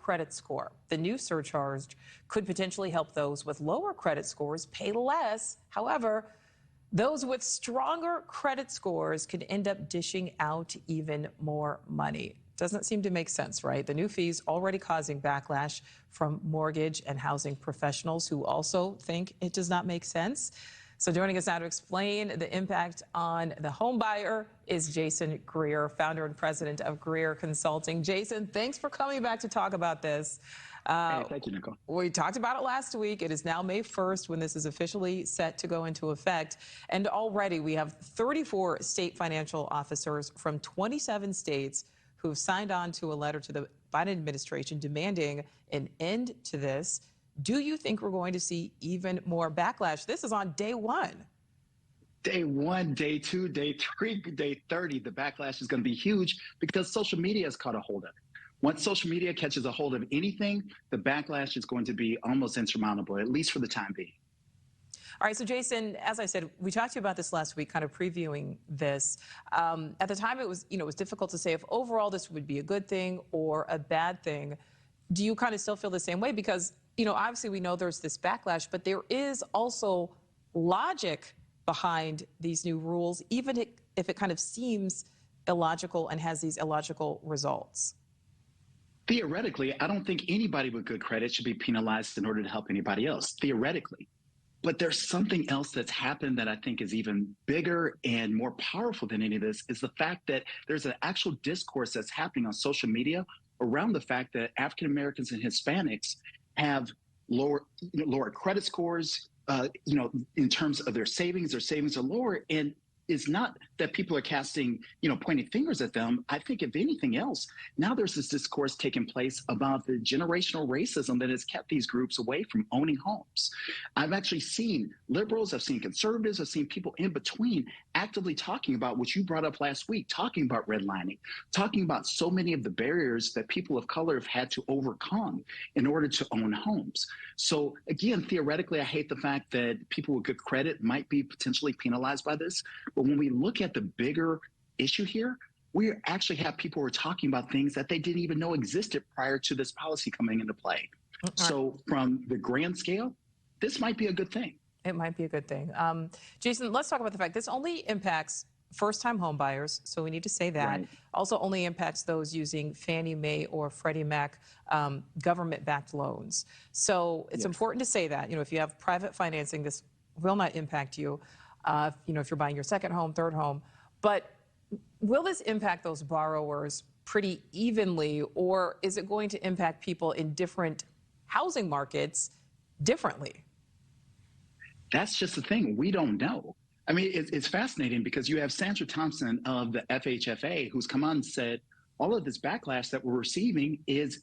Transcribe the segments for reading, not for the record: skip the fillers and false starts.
credit score. The new surcharge could potentially help those with lower credit scores pay less. However, those with stronger credit scores could end up dishing out even more money. Doesn't seem to make sense, right? The new fees already causing backlash from mortgage and housing professionals who also think it does not make sense. So joining us now to explain the impact on the home buyer is Jason Greer, founder and president of Greer Consulting. Jason, thanks for coming back to talk about this. Hey, thank you, Nicole. We talked about it last week. It is now May 1st when this is officially set to go into effect. And already we have 34 state financial officers from 27 states who have signed on to a letter to the Biden administration demanding an end to this. Do you think we're going to see even more backlash? This is on day one. Day one, day two, day three, day 30, the backlash is going to be huge because social media has caught a hold of it. Once social media catches a hold of anything, the backlash is going to be almost insurmountable, at least for the time being. All right, so Jason, as I said, we talked to you about this last week, kind of previewing this. At the time, it was difficult to say if overall this would be a good thing or a bad thing. Do you kind of still feel the same way? Because, obviously we know there's this backlash, but there is also logic behind these new rules, even if it kind of seems illogical and has these illogical results. Theoretically, I don't think anybody with good credit should be penalized in order to help anybody else, theoretically. But there's something else that's happened that I think is even bigger and more powerful than any of this, is the fact that there's an actual discourse that's happening on social media around the fact that African Americans and Hispanics have lower credit scores, in terms of their savings are lower. And it's not that people are casting, pointing fingers at them. I think if anything else, now there's this discourse taking place about the generational racism that has kept these groups away from owning homes. I've actually seen liberals, I've seen conservatives, I've seen people in between actively talking about what you brought up last week, talking about redlining, talking about so many of the barriers that people of color have had to overcome in order to own homes. So again, theoretically, I hate the fact that people with good credit might be potentially penalized by this. But when we look at the bigger issue here, we actually have people who are talking about things that they didn't even know existed prior to this policy coming into play. So from the grand scale, this might be a good thing. It might be a good thing. Jason, let's talk about the fact this only impacts first-time home buyers, so we need to say that. Right. Also only impacts those using Fannie Mae or Freddie Mac government-backed loans. So it's important to say that, if you have private financing, this will not impact you. If you're buying your second home, third home. But will this impact those borrowers pretty evenly, or is it going to impact people in different housing markets differently? That's just the thing. We don't know. I mean, it's fascinating because you have Sandra Thompson of the FHFA who's come on and said all of this backlash that we're receiving is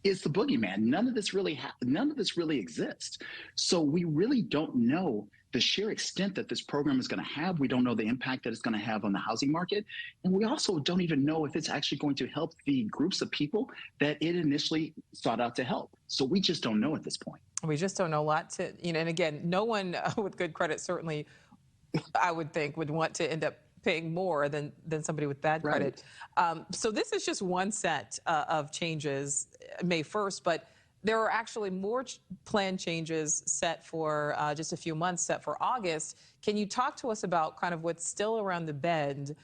the boogeyman. None of this really exists. So we really don't know the sheer extent that this program is going to have. We don't know the impact that it's going to have on the housing market. And we also don't even know if it's actually going to help the groups of people that it initially sought out to help. So we just don't know at this point. We just don't know a lot to, and again, no one with good credit certainly, I would think, would want to end up paying more than somebody with bad credit. Right. So this is just one set of changes May 1st, but there are actually more planned changes set for just a few months, set for August. Can you talk to us about kind of what's still around the bend,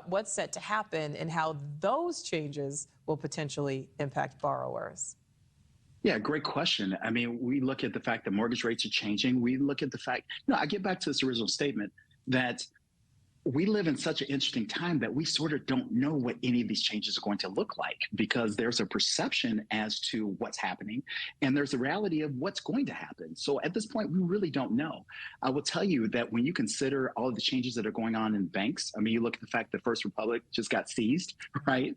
what's set to happen, and how those changes will potentially impact borrowers? Yeah, great question. I mean, we look at the fact that mortgage rates are changing. We look at the fact, I get back to this original statement that we live in such an interesting time that we sort of don't know what any of these changes are going to look like, because there's a perception as to what's happening and there's a reality of what's going to happen. So at this point, we really don't know. I will tell you that when you consider all of the changes that are going on in banks, I mean, you look at the fact that First Republic just got seized, right?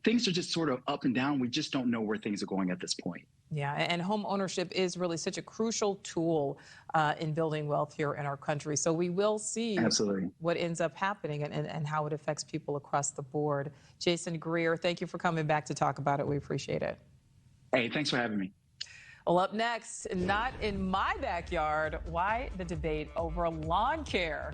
Things are just sort of up and down. We just don't know where things are going at this point. Yeah, and home ownership is really such a crucial tool in building wealth here in our country. So we will see what ends up happening and how it affects people across the board. Jason Greer, thank you for coming back to talk about it. We appreciate it. Hey, thanks for having me. Well, up next, not in my backyard, why the debate over lawn care?